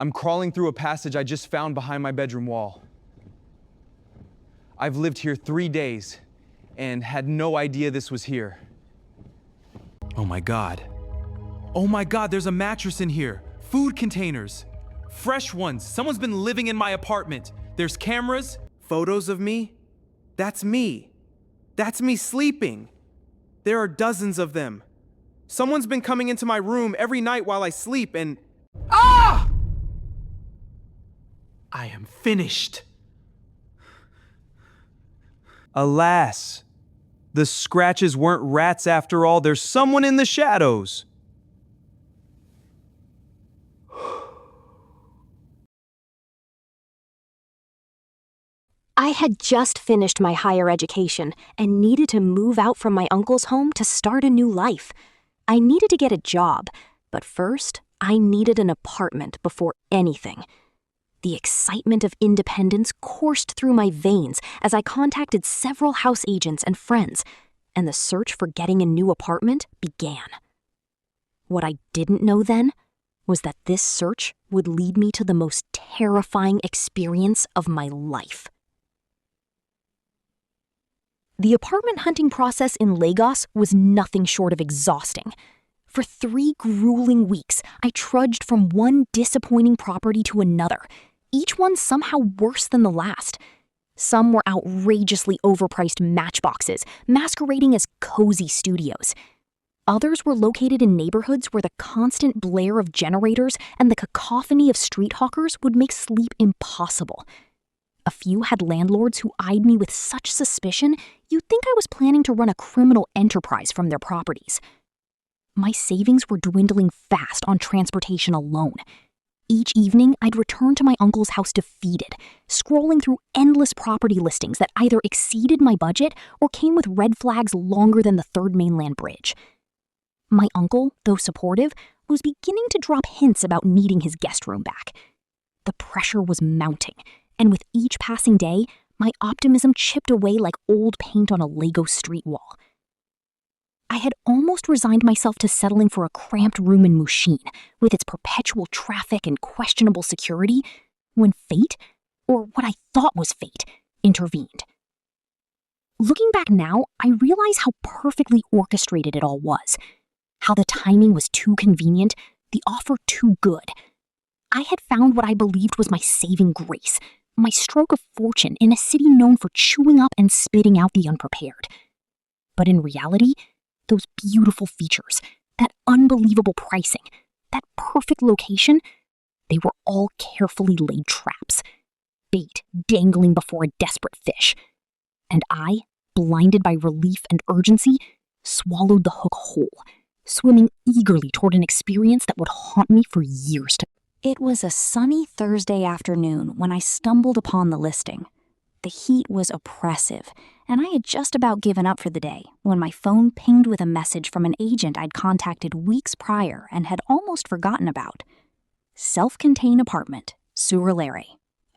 I'm crawling through a passage I just found behind my bedroom wall. I've lived here 3 days and had no idea this was here. Oh my God. Oh my God, there's a mattress in here. Food containers. Fresh ones. Someone's been living in my apartment. There's cameras, photos of me. That's me. That's me sleeping. There are dozens of them. Someone's been coming into my room every night while I sleep and... Ah! I am finished. Alas, the scratches weren't rats after all. There's someone in the shadows. I had just finished my higher education and needed to move out from my uncle's home to start a new life. I needed to get a job, but first, I needed an apartment before anything. The excitement of independence coursed through my veins as I contacted several house agents and friends, and the search for getting a new apartment began. What I didn't know then was that this search would lead me to the most terrifying experience of my life. The apartment hunting process in Lagos was nothing short of exhausting. For 3 grueling weeks, I trudged from one disappointing property to another, each one somehow worse than the last. Some were outrageously overpriced matchboxes, masquerading as cozy studios. Others were located in neighborhoods where the constant blare of generators and the cacophony of street hawkers would make sleep impossible. A few had landlords who eyed me with such suspicion you'd think I was planning to run a criminal enterprise from their properties. My savings were dwindling fast on transportation alone. Each evening, I'd return to my uncle's house defeated, scrolling through endless property listings that either exceeded my budget or came with red flags longer than the Third Mainland Bridge. My uncle, though supportive, was beginning to drop hints about needing his guest room back. The pressure was mounting, and with each passing day, my optimism chipped away like old paint on a Lego street wall. I had almost resigned myself to settling for a cramped room in Mushin, with its perpetual traffic and questionable security, when fate, or what I thought was fate, intervened. Looking back now, I realize how perfectly orchestrated it all was, how the timing was too convenient, the offer too good. I had found what I believed was my saving grace, my stroke of fortune in a city known for chewing up and spitting out the unprepared. But in reality, those beautiful features, that unbelievable pricing, that perfect location, they were all carefully laid traps, bait dangling before a desperate fish. And I, blinded by relief and urgency, swallowed the hook whole, swimming eagerly toward an experience that would haunt me for years to come. It was a sunny Thursday afternoon when I stumbled upon the listing. The heat was oppressive, and I had just about given up for the day when my phone pinged with a message from an agent I'd contacted weeks prior and had almost forgotten about. Self-contained apartment, Surulere.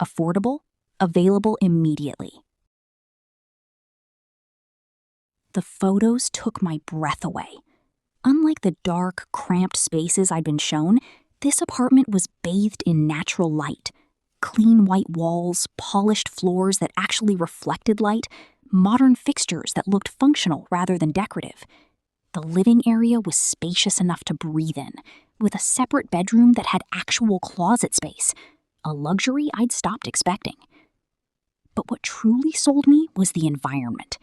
Affordable, available immediately. The photos took my breath away. Unlike the dark, cramped spaces I'd been shown, this apartment was bathed in natural light. Clean white walls, polished floors that actually reflected light, modern fixtures that looked functional rather than decorative. The living area was spacious enough to breathe in, with a separate bedroom that had actual closet space, a luxury I'd stopped expecting. But what truly sold me was the environment.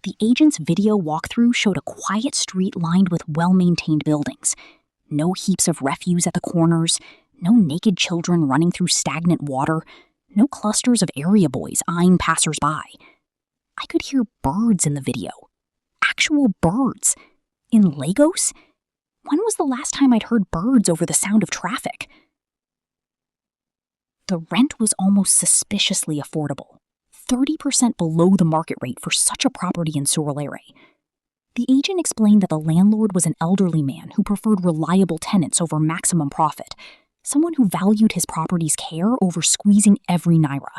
The agent's video walkthrough showed a quiet street lined with well-maintained buildings. No heaps of refuse at the corners, no naked children running through stagnant water, no clusters of area boys eyeing passers-by. I could hear birds in the video. Actual birds. In Lagos? When was the last time I'd heard birds over the sound of traffic? The rent was almost suspiciously affordable, 30% below the market rate for such a property in Surulere. The agent explained that the landlord was an elderly man who preferred reliable tenants over maximum profit, someone who valued his property's care over squeezing every naira.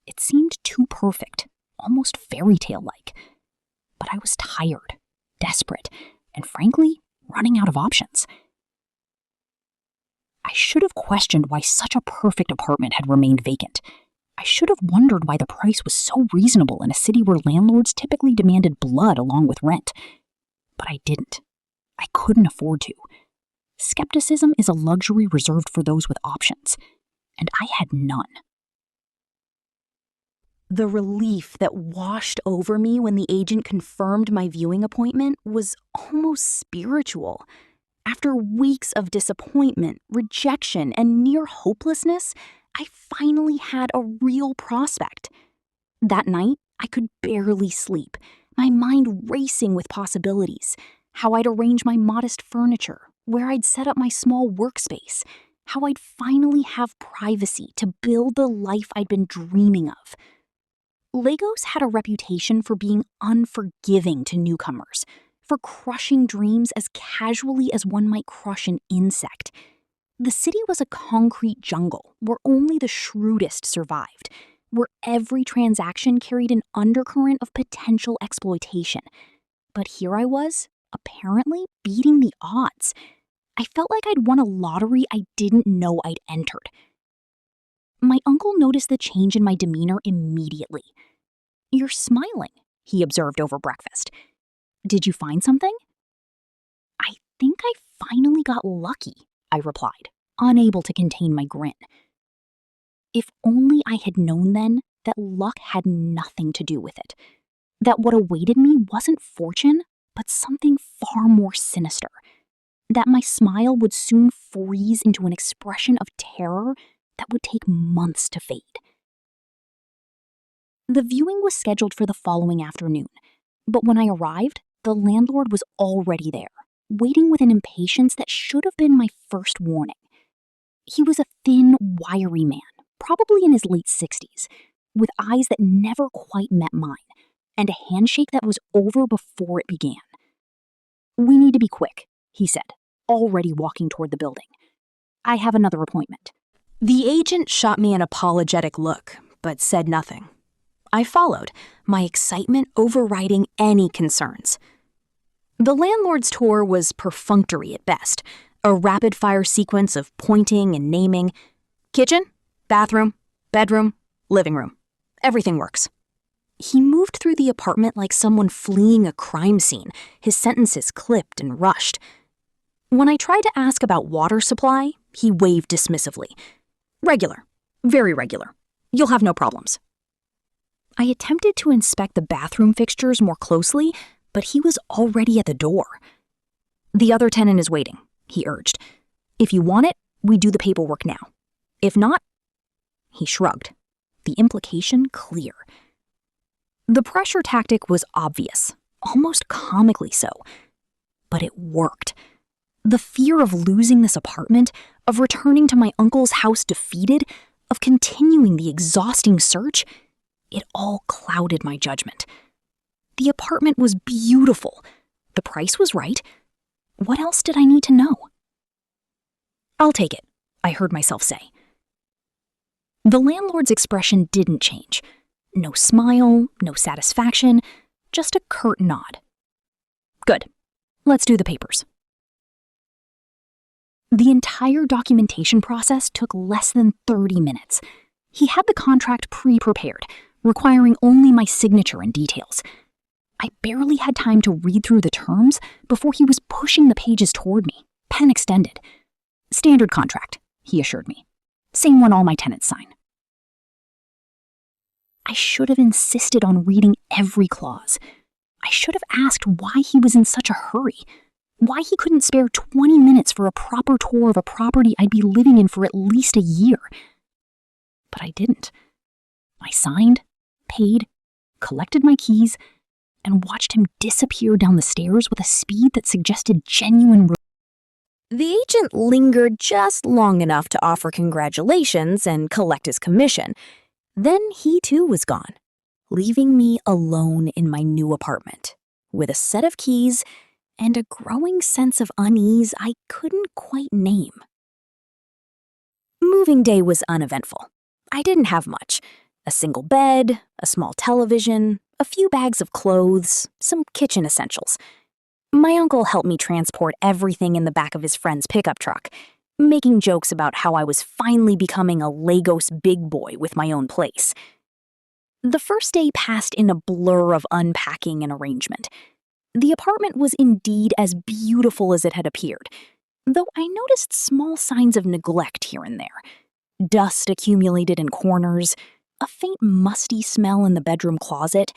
It seemed too perfect, almost fairy tale-like. But I was tired, desperate, and frankly, running out of options. I should have questioned why such a perfect apartment had remained vacant. I should have wondered why the price was so reasonable in a city where landlords typically demanded blood along with rent. But I didn't. I couldn't afford to. Skepticism is a luxury reserved for those with options, and I had none. The relief that washed over me when the agent confirmed my viewing appointment was almost spiritual. After weeks of disappointment, rejection, and near hopelessness, I finally had a real prospect. That night, I could barely sleep, my mind racing with possibilities. How I'd arrange my modest furniture, where I'd set up my small workspace, how I'd finally have privacy to build the life I'd been dreaming of. Lagos had a reputation for being unforgiving to newcomers, for crushing dreams as casually as one might crush an insect. The city was a concrete jungle where only the shrewdest survived, where every transaction carried an undercurrent of potential exploitation. But here I was, apparently beating the odds. I felt like I'd won a lottery I didn't know I'd entered. My uncle noticed the change in my demeanor immediately. "You're smiling," he observed over breakfast. "Did you find something?" "I think I finally got lucky," I replied, unable to contain my grin. If only I had known then that luck had nothing to do with it, that what awaited me wasn't fortune, but something far more sinister, that my smile would soon freeze into an expression of terror that would take months to fade. The viewing was scheduled for the following afternoon, but when I arrived, the landlord was already there, waiting with an impatience that should have been my first warning. He was a thin, wiry man, probably in his late 60s, with eyes that never quite met mine, and a handshake that was over before it began. "We need to be quick," he said, already walking toward the building. "I have another appointment." The agent shot me an apologetic look, but said nothing. I followed, my excitement overriding any concerns. The landlord's tour was perfunctory at best, a rapid-fire sequence of pointing and naming. Kitchen, bathroom, bedroom, living room. Everything works. He moved through the apartment like someone fleeing a crime scene, his sentences clipped and rushed. When I tried to ask about water supply, he waved dismissively. "Regular. Very regular. You'll have no problems." I attempted to inspect the bathroom fixtures more closely, but he was already at the door. "The other tenant is waiting," he urged. "If you want it, we do the paperwork now. If not..." He shrugged, the implication clear. The pressure tactic was obvious, almost comically so. But it worked. The fear of losing this apartment, of returning to my uncle's house defeated, of continuing the exhausting search, it all clouded my judgment. The apartment was beautiful. The price was right. What else did I need to know? "I'll take it," I heard myself say. The landlord's expression didn't change. No smile, no satisfaction, just a curt nod. "Good. Let's do the papers." The entire documentation process took less than 30 minutes. He had the contract pre-prepared, requiring only my signature and details. I barely had time to read through the terms before he was pushing the pages toward me, pen extended. "Standard contract," he assured me. "Same one all my tenants sign." I should have insisted on reading every clause. I should have asked why he was in such a hurry, why he couldn't spare 20 minutes for a proper tour of a property I'd be living in for at least a year. But I didn't. I signed, paid, collected my keys, and watched him disappear down the stairs with a speed that suggested genuine. The agent lingered just long enough to offer congratulations and collect his commission. Then he too was gone, leaving me alone in my new apartment, with a set of keys and a growing sense of unease I couldn't quite name. Moving day was uneventful. I didn't have much. A single bed, a small television, a few bags of clothes, some kitchen essentials. My uncle helped me transport everything in the back of his friend's pickup truck. making jokes about how I was finally becoming a Lagos big boy with my own place. The first day passed in a blur of unpacking and arrangement. The apartment was indeed as beautiful as it had appeared, though I noticed small signs of neglect here and there. Dust accumulated in corners, a faint musty smell in the bedroom closet,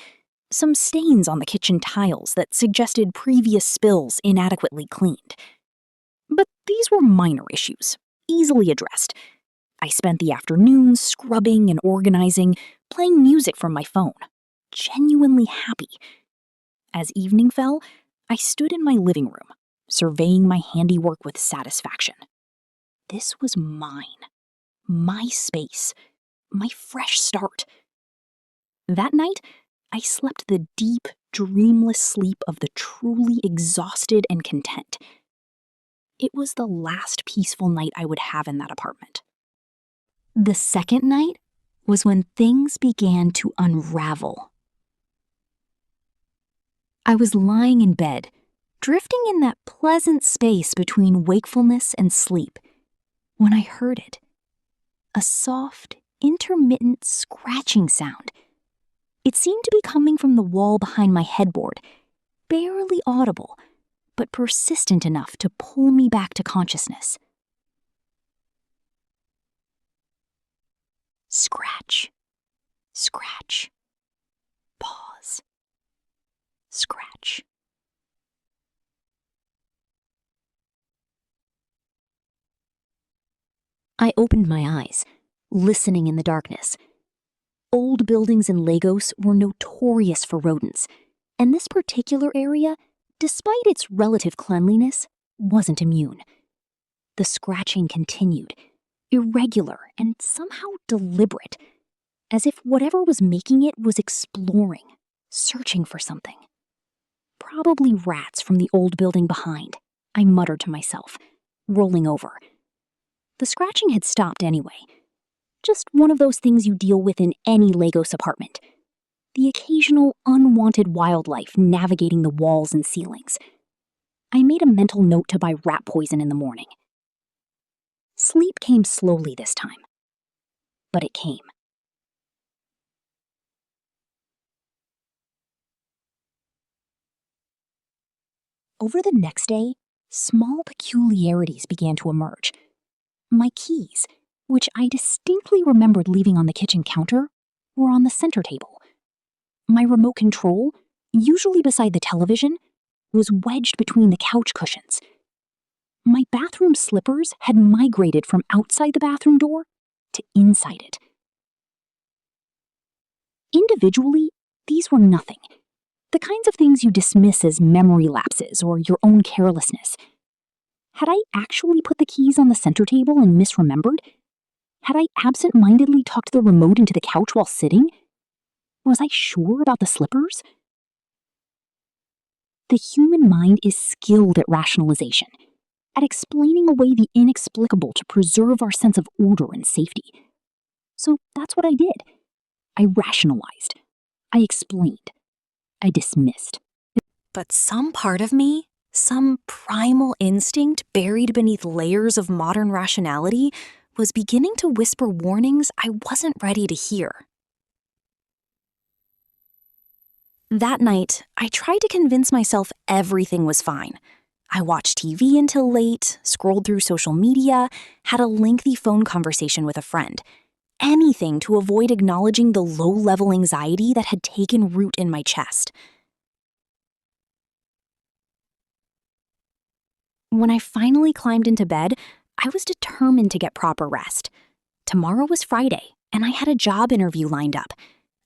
some stains on the kitchen tiles that suggested previous spills inadequately cleaned. But these were minor issues, easily addressed. I spent the afternoons scrubbing and organizing, playing music from my phone, genuinely happy. As evening fell, I stood in my living room, surveying my handiwork with satisfaction. This was mine. My space. My fresh start. That night, I slept the deep, dreamless sleep of the truly exhausted and content. It was the last peaceful night I would have in that apartment. The second night was when things began to unravel. I was lying in bed, drifting in that pleasant space between wakefulness and sleep, when I heard it. A soft, intermittent scratching sound. It seemed to be coming from the wall behind my headboard, barely audible, but persistent enough to pull me back to consciousness. Scratch, scratch, pause, scratch. I opened my eyes, listening in the darkness. Old buildings in Lagos were notorious for rodents, and this particular area, despite its relative cleanliness, wasn't immune. The scratching continued, irregular and somehow deliberate, as if whatever was making it was exploring, searching for something. Probably rats from the old building behind, I muttered to myself, rolling over. The scratching had stopped anyway. Just one of those things you deal with in any Lagos apartment. The occasional unwanted wildlife navigating the walls and ceilings. I made a mental note to buy rat poison in the morning. Sleep came slowly this time, but it came. Over the next day, small peculiarities began to emerge. My keys, which I distinctly remembered leaving on the kitchen counter, were on the center table. My remote control, usually beside the television, was wedged between the couch cushions. My bathroom slippers had migrated from outside the bathroom door to inside it. Individually, these were nothing. The kinds of things you dismiss as memory lapses or your own carelessness. Had I actually put the keys on the center table and misremembered? Had I absent-mindedly tucked the remote into the couch while sitting? Was I sure about the slippers? The human mind is skilled at rationalization, at explaining away the inexplicable to preserve our sense of order and safety. So that's what I did. I rationalized. I explained. I dismissed. But some part of me, some primal instinct buried beneath layers of modern rationality, was beginning to whisper warnings I wasn't ready to hear. That night, I tried to convince myself everything was fine. I watched TV until late, scrolled through social media, had a lengthy phone conversation with a friend. Anything to avoid acknowledging the low-level anxiety that had taken root in my chest. When I finally climbed into bed, I was determined to get proper rest. Tomorrow was Friday, and I had a job interview lined up.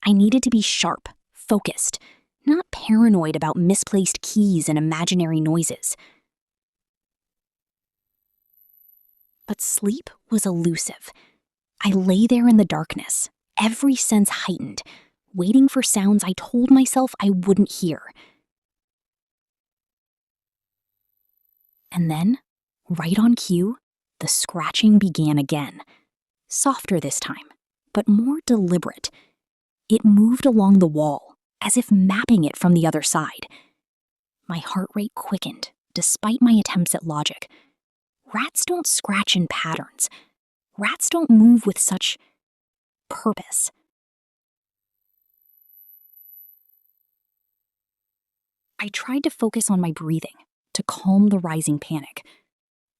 I needed to be sharp, focused, not paranoid about misplaced keys and imaginary noises. But sleep was elusive. I lay there in the darkness, every sense heightened, waiting for sounds I told myself I wouldn't hear. And then, right on cue, the scratching began again. Softer this time, but more deliberate. It moved along the wall, as if mapping it from the other side. My heart rate quickened, despite my attempts at logic. Rats don't scratch in patterns. Rats don't move with such purpose. I tried to focus on my breathing, to calm the rising panic.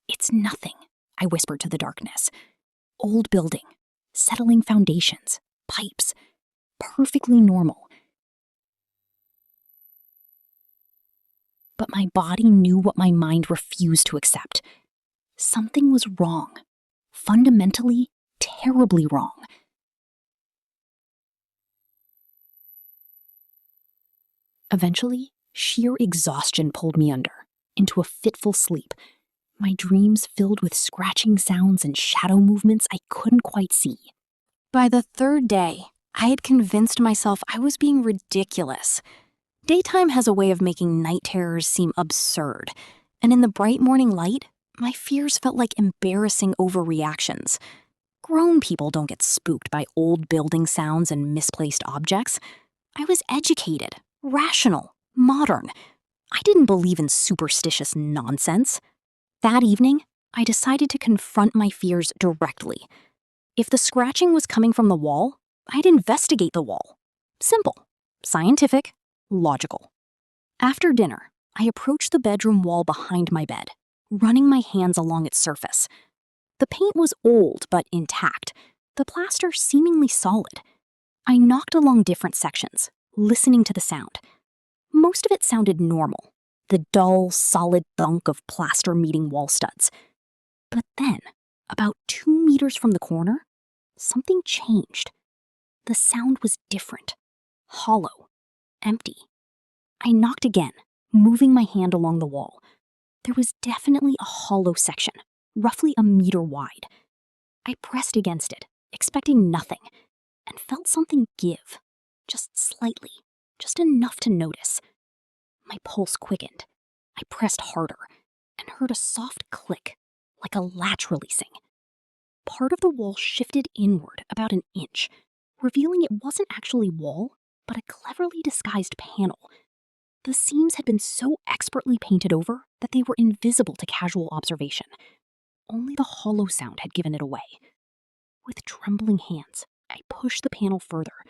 "It's nothing," I whispered to the darkness. "Old building, settling foundations, pipes, perfectly normal." But my body knew what my mind refused to accept. Something was wrong. Fundamentally, terribly wrong. Eventually, sheer exhaustion pulled me under, into a fitful sleep, my dreams filled with scratching sounds and shadow movements I couldn't quite see. By the third day, I had convinced myself I was being ridiculous. Daytime has a way of making night terrors seem absurd, and in the bright morning light, my fears felt like embarrassing overreactions. Grown people don't get spooked by old building sounds and misplaced objects. I was educated, rational, modern. I didn't believe in superstitious nonsense. That evening, I decided to confront my fears directly. If the scratching was coming from the wall, I'd investigate the wall. Simple, scientific, logical. After dinner, I approached the bedroom wall behind my bed, running my hands along its surface. The paint was old but intact, the plaster seemingly solid. I knocked along different sections, listening to the sound. Most of it sounded normal, the dull, solid thunk of plaster meeting wall studs. But then, about 2 meters from the corner, something changed. The sound was different, hollow, empty. I knocked again, moving my hand along the wall. There was definitely a hollow section, roughly 1 meter wide. I pressed against it, expecting nothing, and felt something give, just slightly, just enough to notice. My pulse quickened. I pressed harder and heard a soft click, like a latch releasing. Part of the wall shifted inward about 1 inch, revealing it wasn't actually wall, but a cleverly disguised panel. The seams had been so expertly painted over that they were invisible to casual observation. Only the hollow sound had given it away. With trembling hands, I pushed the panel further.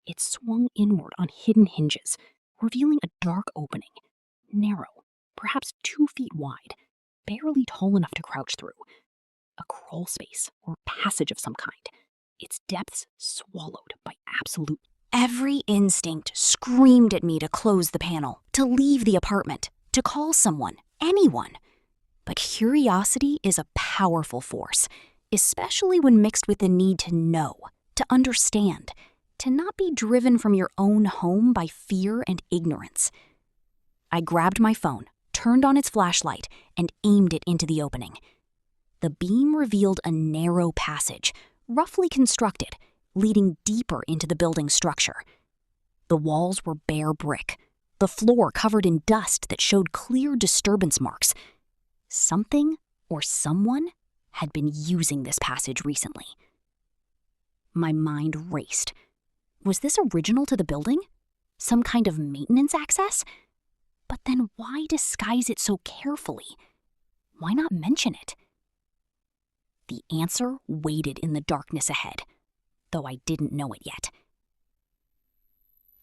It swung inward on hidden hinges, revealing a dark opening, narrow, perhaps 2 feet wide, barely tall enough to crouch through. A crawl space or passage of some kind, its depths swallowed by absolute. Every instinct screamed at me to close the panel, to leave the apartment, to call someone, anyone. But curiosity is a powerful force, especially when mixed with the need to know, to understand, to not be driven from your own home by fear and ignorance. I grabbed my phone, turned on its flashlight, and aimed it into the opening. The beam revealed a narrow passage, roughly constructed, leading deeper into the building's structure. The walls were bare brick, the floor covered in dust that showed clear disturbance marks. Something or someone had been using this passage recently. My mind raced. Was this original to the building? Some kind of maintenance access? But then why disguise it so carefully? Why not mention it? The answer waited in the darkness ahead, though I didn't know it yet.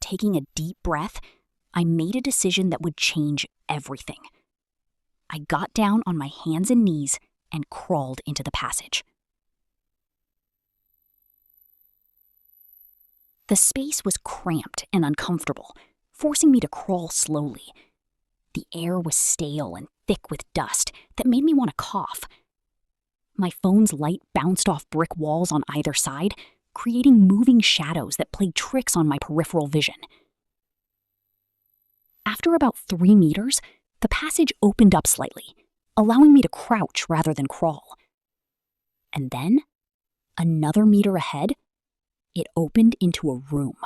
Taking a deep breath, I made a decision that would change everything. I got down on my hands and knees and crawled into the passage. The space was cramped and uncomfortable, forcing me to crawl slowly. The air was stale and thick with dust that made me want to cough. My phone's light bounced off brick walls on either side, creating moving shadows that played tricks on my peripheral vision. After about 3 meters, the passage opened up slightly, allowing me to crouch rather than crawl. And then, another meter ahead, it opened into a room.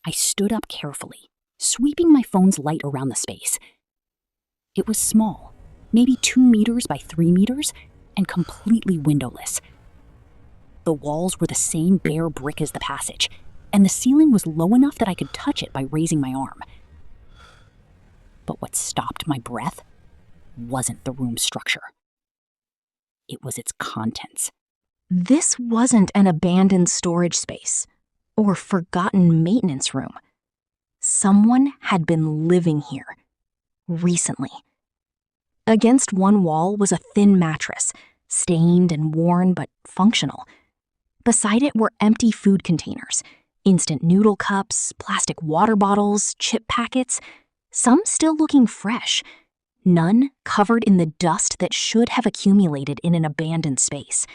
I stood up carefully, sweeping my phone's light around the space. It was small, maybe 2 meters by 3 meters, and completely windowless. The walls were the same bare brick as the passage, and the ceiling was low enough that I could touch it by raising my arm. But what stopped my breath wasn't the room's structure. It was its contents. This wasn't an abandoned storage space or forgotten maintenance room. Someone had been living here recently. Against one wall was a thin mattress, stained and worn but functional. Beside it were empty food containers, instant noodle cups, plastic water bottles, chip packets, some still looking fresh, none covered in the dust that should have accumulated in an abandoned space.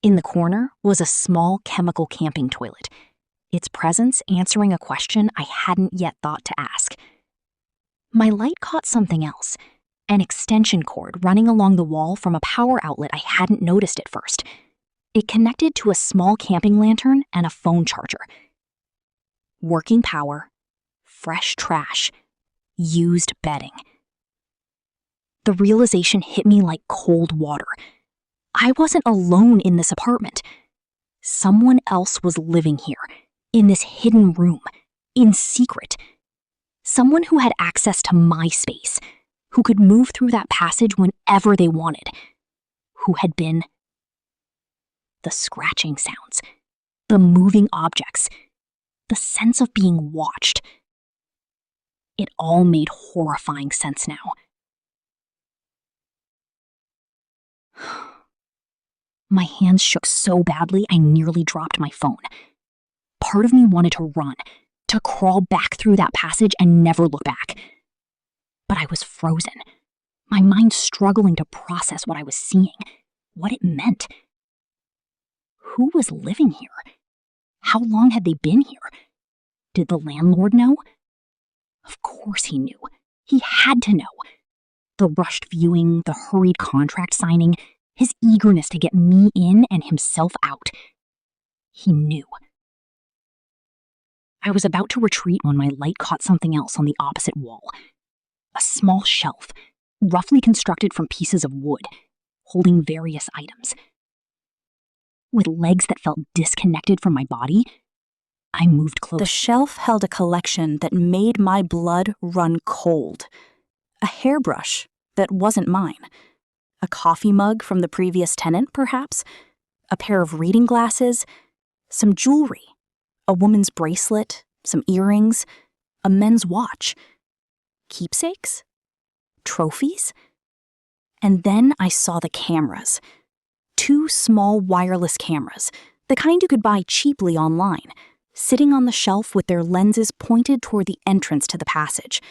In the corner was a small chemical camping toilet, its presence answering a question I hadn't yet thought to ask. My light caught something else, an extension cord running along the wall from a power outlet I hadn't noticed at first. It connected to a small camping lantern and a phone charger. Working power, fresh trash, used bedding. The realization hit me like cold water. I wasn't alone in this apartment. Someone else was living here, in this hidden room, in secret. Someone who had access to my space, who could move through that passage whenever they wanted, who had been the scratching sounds, the moving objects, the sense of being watched. It all made horrifying sense now. My hands shook so badly I nearly dropped my phone. Part of me wanted to run, to crawl back through that passage and never look back. But I was frozen, my mind struggling to process what I was seeing, what it meant. Who was living here? How long had they been here? Did the landlord know? Of course he knew. He had to know. The rushed viewing, the hurried contract signing, his eagerness to get me in and himself out. He knew. I was about to retreat when my light caught something else on the opposite wall. A small shelf, roughly constructed from pieces of wood, holding various items. With legs that felt disconnected from my body, I moved closer. The shelf held a collection that made my blood run cold. A hairbrush that wasn't mine. A coffee mug from the previous tenant, perhaps. A pair of reading glasses. Some jewelry. A woman's bracelet. Some earrings. A men's watch. Keepsakes? Trophies? And then I saw the cameras. 2 small wireless cameras, the kind you could buy cheaply online, sitting on the shelf with their lenses pointed toward the entrance to the passage.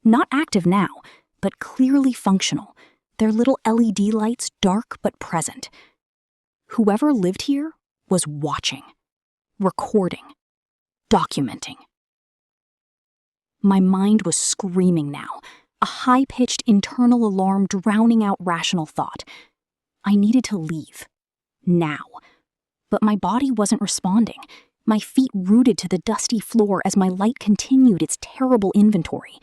Not active now, but clearly functional, their little LED lights dark but present. Whoever lived here was watching, recording, documenting. My mind was screaming now, a high-pitched internal alarm drowning out rational thought. I needed to leave. Now. But my body wasn't responding, my feet rooted to the dusty floor as my light continued its terrible inventory.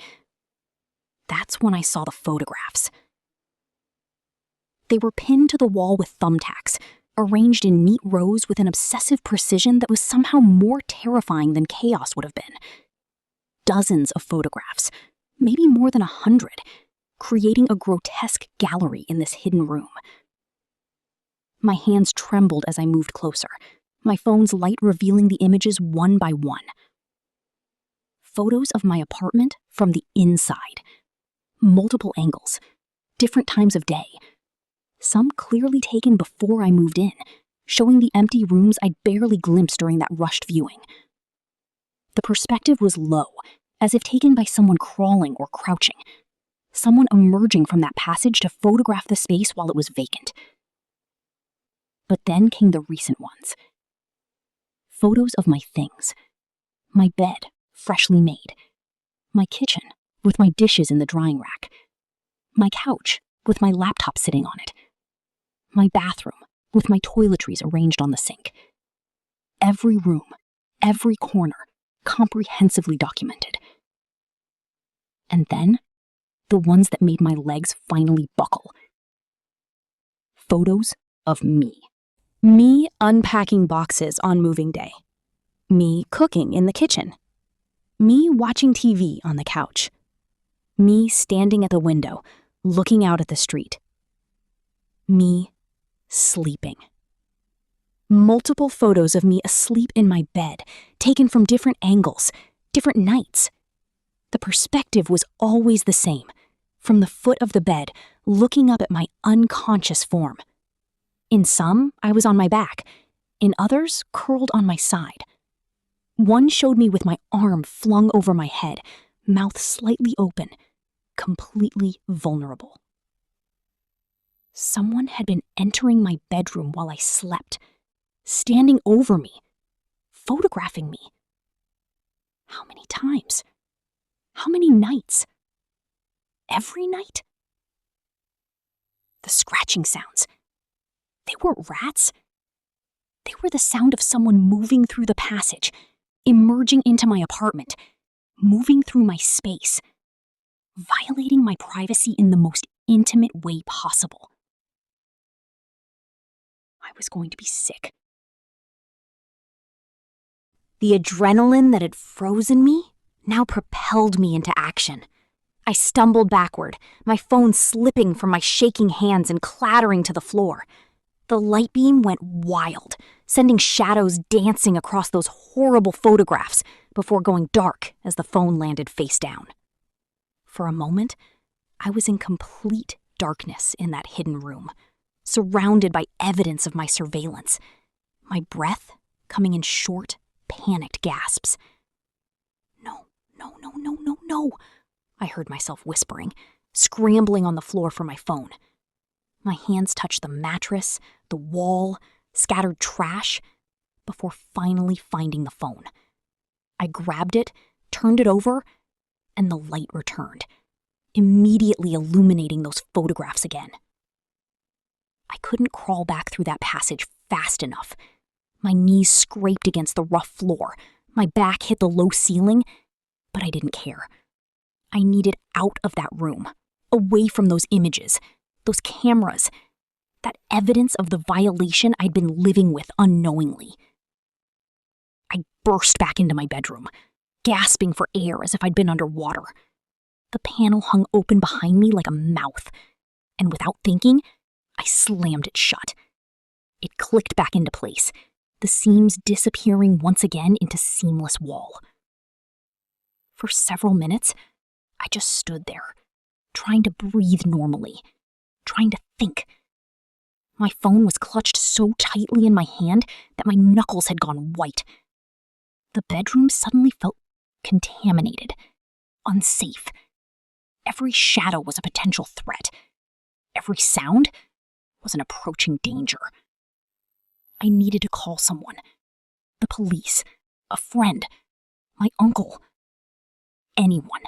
That's when I saw the photographs. They were pinned to the wall with thumbtacks, arranged in neat rows with an obsessive precision that was somehow more terrifying than chaos would have been. Dozens of photographs, maybe more than 100, creating a grotesque gallery in this hidden room. My hands trembled as I moved closer, my phone's light revealing the images one by one. Photos of my apartment from the inside. Multiple angles, different times of day. Some clearly taken before I moved in, showing the empty rooms I'd barely glimpsed during that rushed viewing. The perspective was low, as if taken by someone crawling or crouching. Someone emerging from that passage to photograph the space while it was vacant. But then came the recent ones. Photos of my things. My bed, freshly made. My kitchen, with my dishes in the drying rack. My couch, with my laptop sitting on it. My bathroom, with my toiletries arranged on the sink. Every room, every corner, comprehensively documented. And then, the ones that made my legs finally buckle. Photos of me. Me unpacking boxes on moving day. Me cooking in the kitchen. Me watching TV on the couch. Me standing at the window, looking out at the street. Me sleeping. Multiple photos of me asleep in my bed, taken from different angles, different nights. The perspective was always the same, from the foot of the bed, looking up at my unconscious form. In some, I was on my back. In others, curled on my side. One showed me with my arm flung over my head, mouth slightly open, completely vulnerable. Someone had been entering my bedroom while I slept, standing over me, photographing me. How many times? How many nights? Every night? The scratching sounds. They weren't rats. They were the sound of someone moving through the passage, emerging into my apartment, moving through my space, violating my privacy in the most intimate way possible. I was going to be sick. The adrenaline that had frozen me now propelled me into action. I stumbled backward, my phone slipping from my shaking hands and clattering to the floor. The light beam went wild, sending shadows dancing across those horrible photographs before going dark as the phone landed face down. For a moment, I was in complete darkness in that hidden room, surrounded by evidence of my surveillance, my breath coming in short, panicked gasps. No, no, no, no, no, no, I heard myself whispering, scrambling on the floor for my phone. My hands touched the mattress, the wall, scattered trash, before finally finding the phone. I grabbed it, turned it over, and the light returned, immediately illuminating those photographs again. I couldn't crawl back through that passage fast enough. My knees scraped against the rough floor, my back hit the low ceiling, but I didn't care. I needed out of that room, away from those images, those cameras, that evidence of the violation I'd been living with unknowingly. I burst back into my bedroom, gasping for air as if I'd been underwater. The panel hung open behind me like a mouth, and without thinking, I slammed it shut. It clicked back into place, the seams disappearing once again into seamless wall. For several minutes, I just stood there, trying to breathe normally, trying to think. My phone was clutched so tightly in my hand that my knuckles had gone white. The bedroom suddenly felt contaminated, unsafe. Every shadow was a potential threat. Every sound was an approaching danger. I needed to call someone. The police, a friend, my uncle, anyone.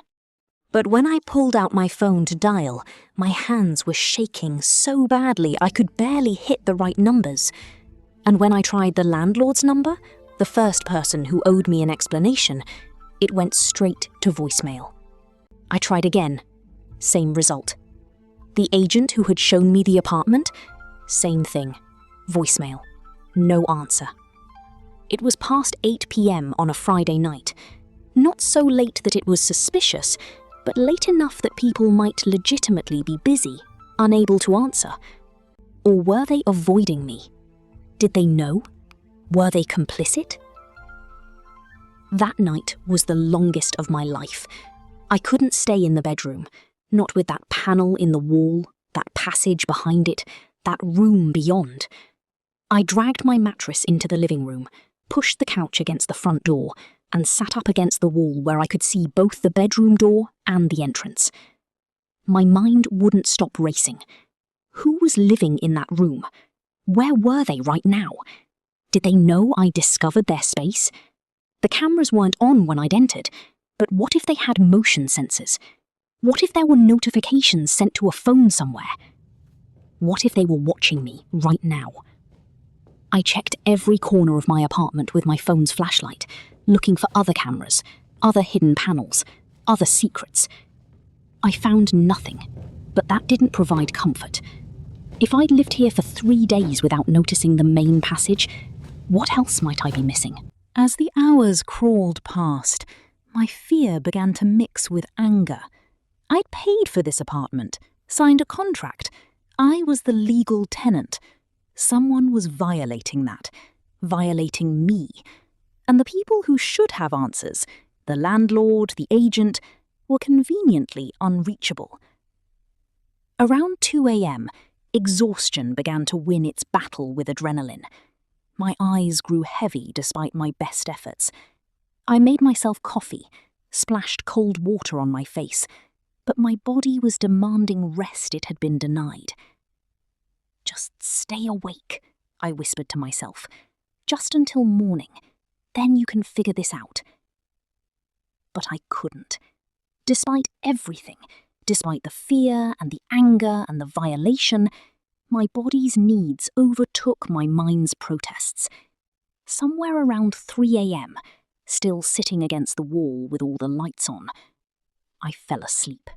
But when I pulled out my phone to dial, my hands were shaking so badly I could barely hit the right numbers. And when I tried the landlord's number, the first person who owed me an explanation, it went straight to voicemail. I tried again. Same result. The agent who had shown me the apartment, same thing. Voicemail. No answer. It was past 8 p.m. on a Friday night. Not so late that it was suspicious, but late enough that people might legitimately be busy, unable to answer. Or were they avoiding me? Did they know? Were they complicit? That night was the longest of my life. I couldn't stay in the bedroom, not with that panel in the wall, that passage behind it, that room beyond. I dragged my mattress into the living room, pushed the couch against the front door, and sat up against the wall where I could see both the bedroom door and the entrance. My mind wouldn't stop racing. Who was living in that room? Where were they right now? Did they know I discovered their space? The cameras weren't on when I'd entered, but what if they had motion sensors? What if there were notifications sent to a phone somewhere? What if they were watching me right now? I checked every corner of my apartment with my phone's flashlight, looking for other cameras, other hidden panels, other secrets. I found nothing, but that didn't provide comfort. If I'd lived here for 3 days without noticing the main passage, what else might I be missing? As the hours crawled past, my fear began to mix with anger. I'd paid for this apartment, signed a contract. I was the legal tenant. Someone was violating that, violating me. And the people who should have answers, the landlord, the agent, were conveniently unreachable. Around 2 a.m., exhaustion began to win its battle with adrenaline. My eyes grew heavy despite my best efforts. I made myself coffee, splashed cold water on my face, but my body was demanding rest it had been denied. "Just stay awake," I whispered to myself. "Just until morning. Then you can figure this out." But I couldn't. Despite everything, despite the fear and the anger and the violation, my body's needs overtook my mind's protests. Somewhere around 3 a.m., still sitting against the wall with all the lights on, I fell asleep.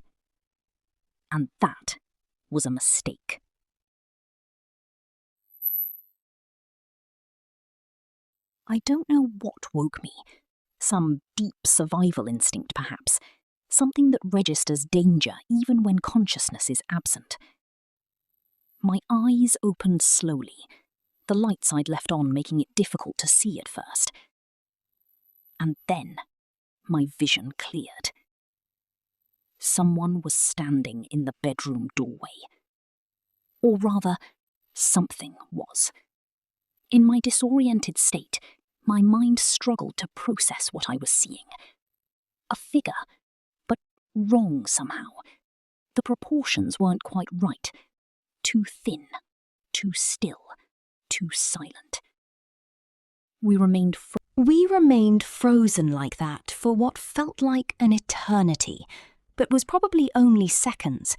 And that was a mistake. I don't know what woke me. Some deep survival instinct, perhaps. Something that registers danger even when consciousness is absent. My eyes opened slowly, the lights I'd left on making it difficult to see at first. And then my vision cleared. Someone was standing in the bedroom doorway. Or rather, something was. In my disoriented state, my mind struggled to process what I was seeing. A figure, but wrong somehow. The proportions weren't quite right. Too thin, too still, too silent. We remained frozen like that for what felt like an eternity, but was probably only seconds.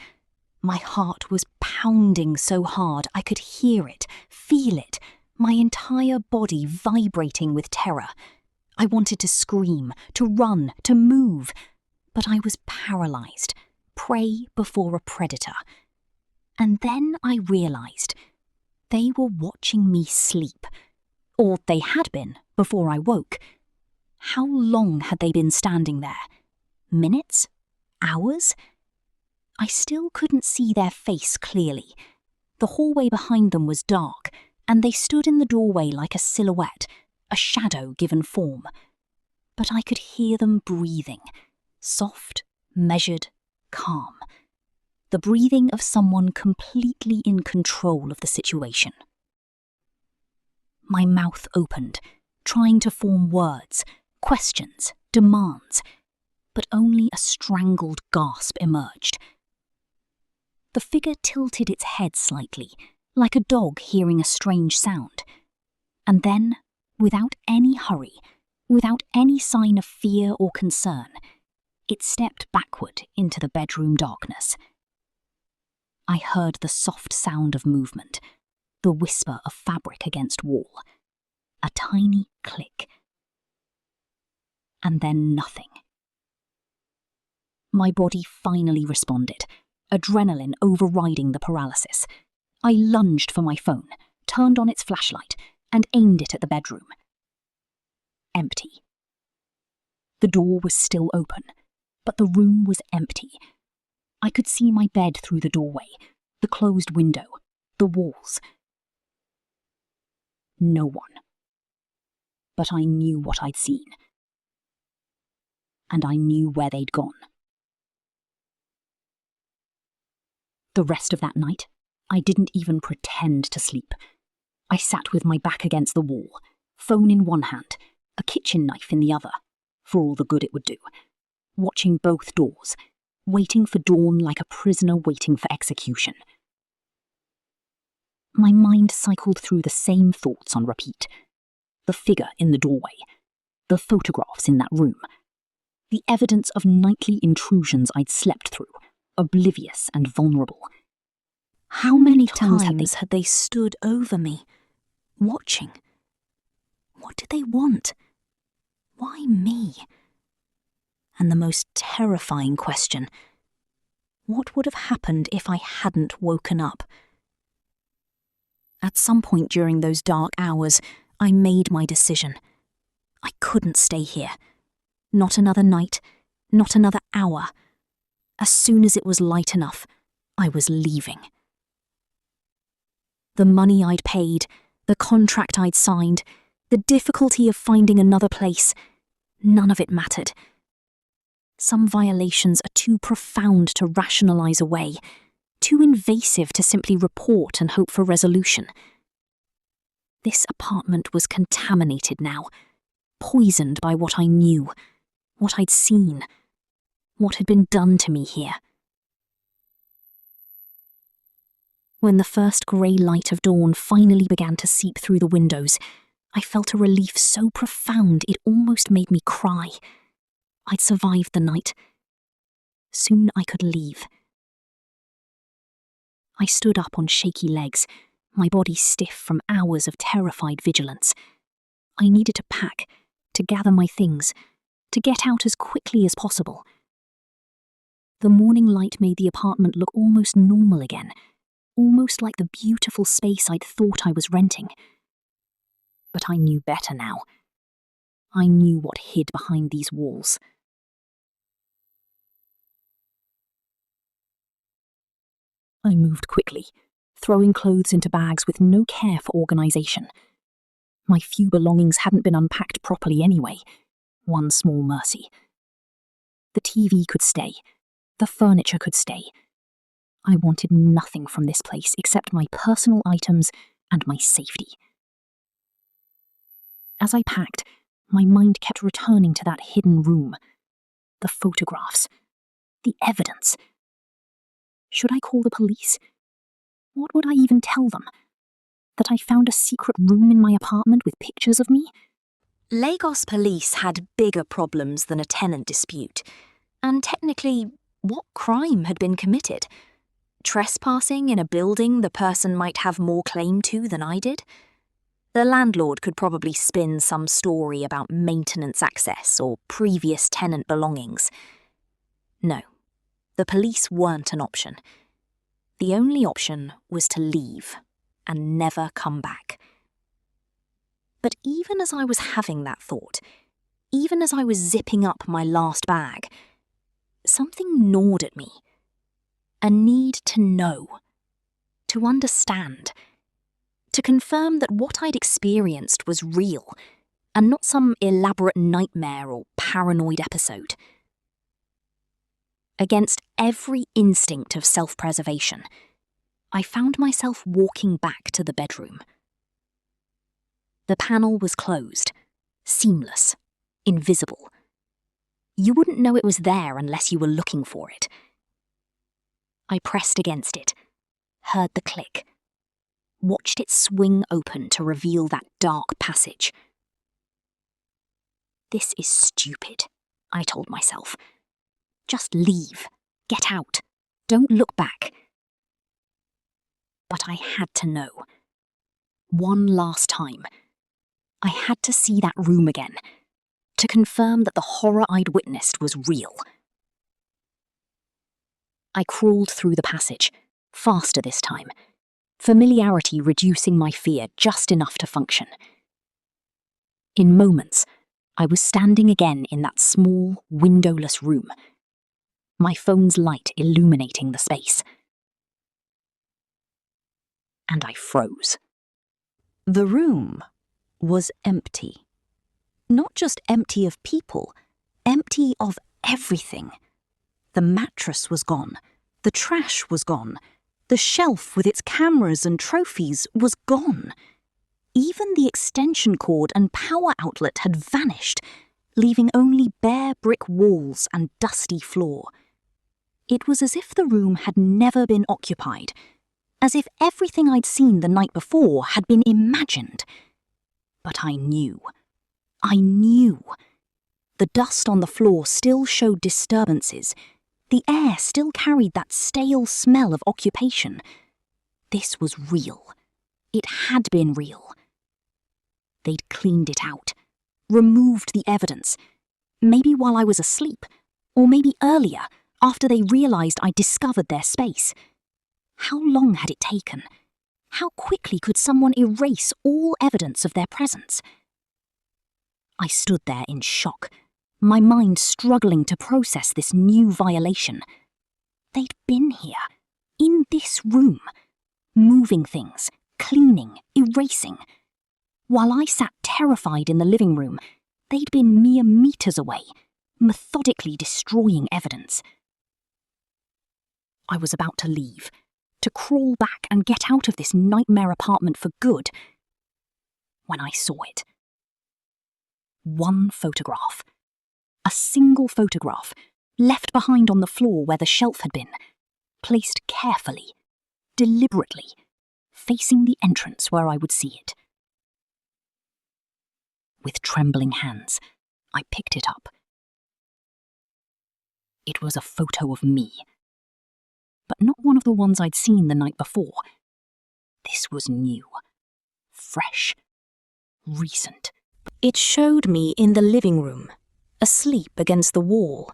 My heart was pounding so hard I could hear it, feel it, my entire body vibrating with terror. I wanted to scream, to run, to move, but I was paralyzed, prey before a predator. And then I realized they were watching me sleep, or they had been before I woke. How long had they been standing there? Minutes? Hours? I still couldn't see their face clearly. The hallway behind them was dark, and they stood in the doorway like a silhouette, a shadow given form. But I could hear them breathing, soft, measured, calm. The breathing of someone completely in control of the situation. My mouth opened, trying to form words, questions, demands, but only a strangled gasp emerged. The figure tilted its head slightly, like a dog hearing a strange sound. And then, without any hurry, without any sign of fear or concern, it stepped backward into the bedroom darkness. I heard the soft sound of movement, the whisper of fabric against wall, a tiny click. And then nothing. My body finally responded, adrenaline overriding the paralysis. I lunged for my phone, turned on its flashlight, and aimed it at the bedroom. Empty. The door was still open, but the room was empty. I could see my bed through the doorway, the closed window, the walls. No one. But I knew what I'd seen. And I knew where they'd gone. The rest of that night, I didn't even pretend to sleep. I sat with my back against the wall, phone in one hand, a kitchen knife in the other, for all the good it would do, watching both doors, waiting for dawn like a prisoner waiting for execution. My mind cycled through the same thoughts on repeat. The figure in the doorway, the photographs in that room, the evidence of nightly intrusions I'd slept through, oblivious and vulnerable. How many times had they stood over me, watching? What did they want? Why me? And the most terrifying question, what would have happened if I hadn't woken up? At some point during those dark hours, I made my decision. I couldn't stay here. Not another night, not another hour. As soon as it was light enough, I was leaving. The money I'd paid, the contract I'd signed, the difficulty of finding another place, none of it mattered. Some violations are too profound to rationalize away, too invasive to simply report and hope for resolution. This apartment was contaminated now, poisoned by what I knew, what I'd seen, what had been done to me here. When the first grey light of dawn finally began to seep through the windows, I felt a relief so profound it almost made me cry. I'd survived the night. Soon I could leave. I stood up on shaky legs, my body stiff from hours of terrified vigilance. I needed to pack, to gather my things, to get out as quickly as possible. The morning light made the apartment look almost normal again, almost like the beautiful space I'd thought I was renting. But I knew better now. I knew what hid behind these walls. I moved quickly, throwing clothes into bags with no care for organisation. My few belongings hadn't been unpacked properly anyway. One small mercy. The TV could stay. The furniture could stay. I wanted nothing from this place except my personal items and my safety. As I packed, my mind kept returning to that hidden room. The photographs. The evidence. Should I call the police? What would I even tell them? That I found a secret room in my apartment with pictures of me? Lagos police had bigger problems than a tenant dispute. And technically, what crime had been committed? Trespassing in a building the person might have more claim to than I did? The landlord could probably spin some story about maintenance access or previous tenant belongings. No, the police weren't an option. The only option was to leave and never come back. But even as I was having that thought, even as I was zipping up my last bag, something gnawed at me. A need to know, to understand, to confirm that what I'd experienced was real and not some elaborate nightmare or paranoid episode. Against every instinct of self-preservation, I found myself walking back to the bedroom. The panel was closed, seamless, invisible. You wouldn't know it was there unless you were looking for it. I pressed against it, heard the click, watched it swing open to reveal that dark passage. This is stupid, I told myself. Just leave, get out, don't look back. But I had to know. One last time. I had to see that room again, to confirm that the horror I'd witnessed was real. I crawled through the passage, faster this time, familiarity reducing my fear just enough to function. In moments, I was standing again in that small, windowless room, my phone's light illuminating the space. And I froze. The room was empty. Not just empty of people, empty of everything. The mattress was gone. The trash was gone. The shelf with its cameras and trophies was gone. Even the extension cord and power outlet had vanished, leaving only bare brick walls and dusty floor. It was as if the room had never been occupied, as if everything I'd seen the night before had been imagined. But I knew. I knew. The dust on the floor still showed disturbances. The air still carried that stale smell of occupation. This was real. It had been real. They'd cleaned it out, removed the evidence, maybe while I was asleep, or maybe earlier, after they realised I'd discovered their space. How long had it taken? How quickly could someone erase all evidence of their presence? I stood there in shock, my mind struggling to process this new violation. They'd been here, in in this room, moving things, cleaning, erasing. While I sat terrified in the living room, they'd been mere meters away, methodically destroying evidence. I was about to leave, to crawl back and get out of this nightmare apartment for good, when I saw it. One photograph. A single photograph, left behind on the floor where the shelf had been, placed carefully, deliberately, facing the entrance where I would see it. With trembling hands, I picked it up. It was a photo of me, but not one of the ones I'd seen the night before. This was new, fresh, recent. It showed me in the living room, asleep against the wall,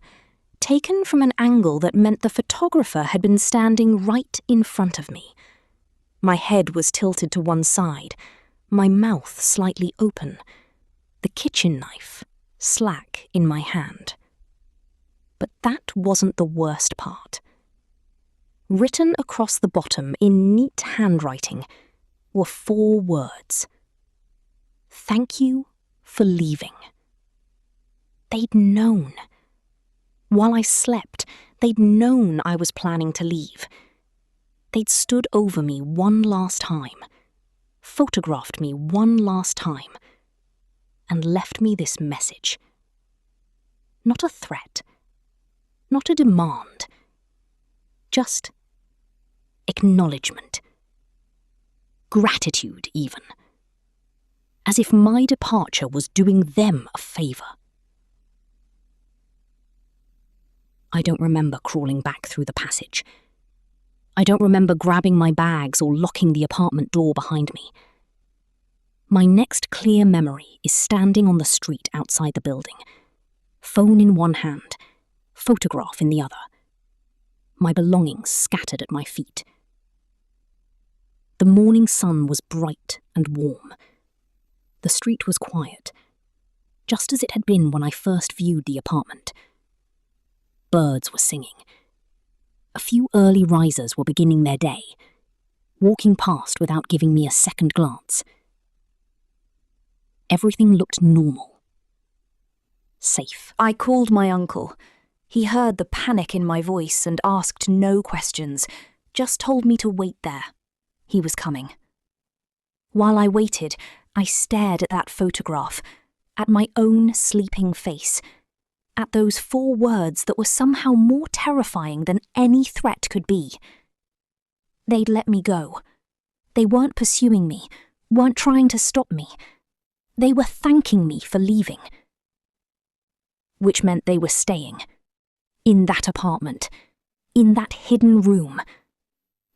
taken from an angle that meant the photographer had been standing right in front of me. My head was tilted to one side, my mouth slightly open, the kitchen knife slack in my hand. But that wasn't the worst part. Written across the bottom in neat handwriting were 4 words. Thank you for leaving. They'd known. While I slept, they'd known I was planning to leave. They'd stood over me one last time, photographed me one last time, and left me this message. Not a threat, not a demand, just acknowledgement. Gratitude, even. As if my departure was doing them a favour. I don't remember crawling back through the passage. I don't remember grabbing my bags or locking the apartment door behind me. My next clear memory is standing on the street outside the building, phone in one hand, photograph in the other, my belongings scattered at my feet. The morning sun was bright and warm. The street was quiet, just as it had been when I first viewed the apartment. Birds were singing. A few early risers were beginning their day, walking past without giving me a second glance. Everything looked normal. Safe. I called my uncle. He heard the panic in my voice and asked no questions, just told me to wait there. He was coming. While I waited, I stared at that photograph, at my own sleeping face, at those 4 words that were somehow more terrifying than any threat could be. They'd let me go. They weren't pursuing me, weren't trying to stop me. They were thanking me for leaving. Which meant they were staying. In that apartment. In that hidden room.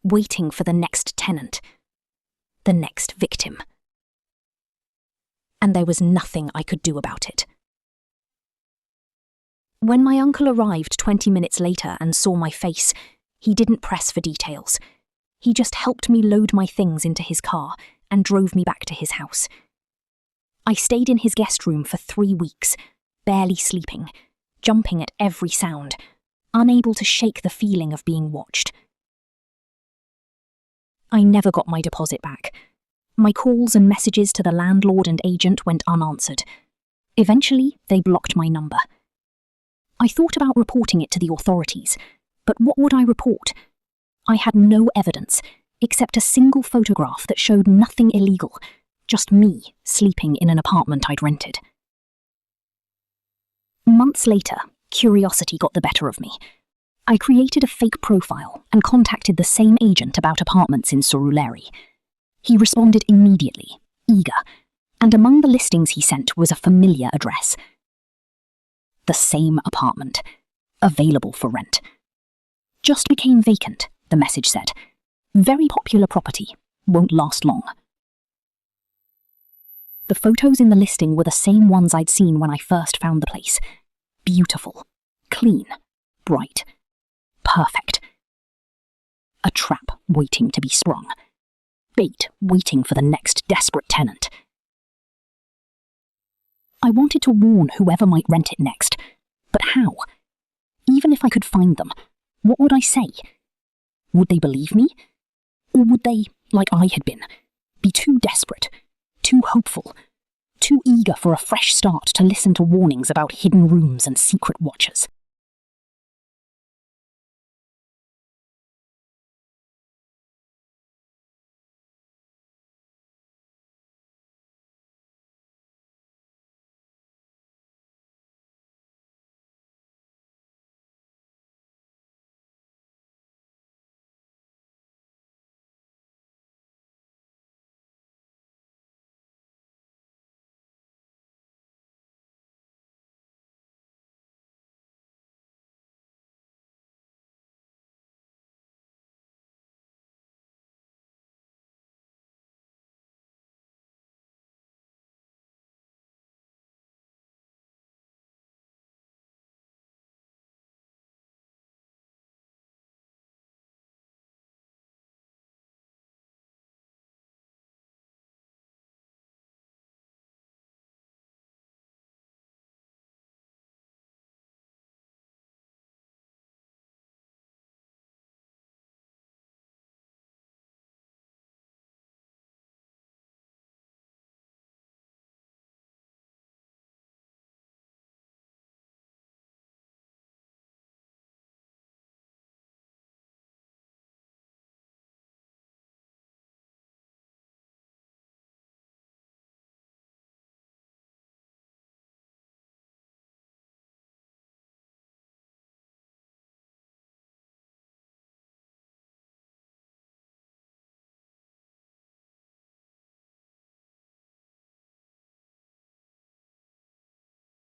Waiting for the next tenant. The next victim. And there was nothing I could do about it. When my uncle arrived 20 minutes later and saw my face, he didn't press for details. He just helped me load my things into his car and drove me back to his house. I stayed in his guest room for 3 weeks, barely sleeping, jumping at every sound, unable to shake the feeling of being watched. I never got my deposit back. My calls and messages to the landlord and agent went unanswered. Eventually, they blocked my number. I thought about reporting it to the authorities, but what would I report? I had no evidence, except a single photograph that showed nothing illegal, just me sleeping in an apartment I'd rented. Months later, curiosity got the better of me. I created a fake profile and contacted the same agent about apartments in Surulere. He responded immediately, eager, and among the listings he sent was a familiar address. The same apartment, available for rent. Just became vacant, the message said. Very popular property, won't last long. The photos in the listing were the same ones I'd seen when I first found the place. Beautiful, clean, bright, perfect. A trap waiting to be sprung. Bait waiting for the next desperate tenant. I wanted to warn whoever might rent it next, but how? Even if I could find them, what would I say? Would they believe me? Or would they, like I had been, be too desperate, too hopeful, too eager for a fresh start to listen to warnings about hidden rooms and secret watchers?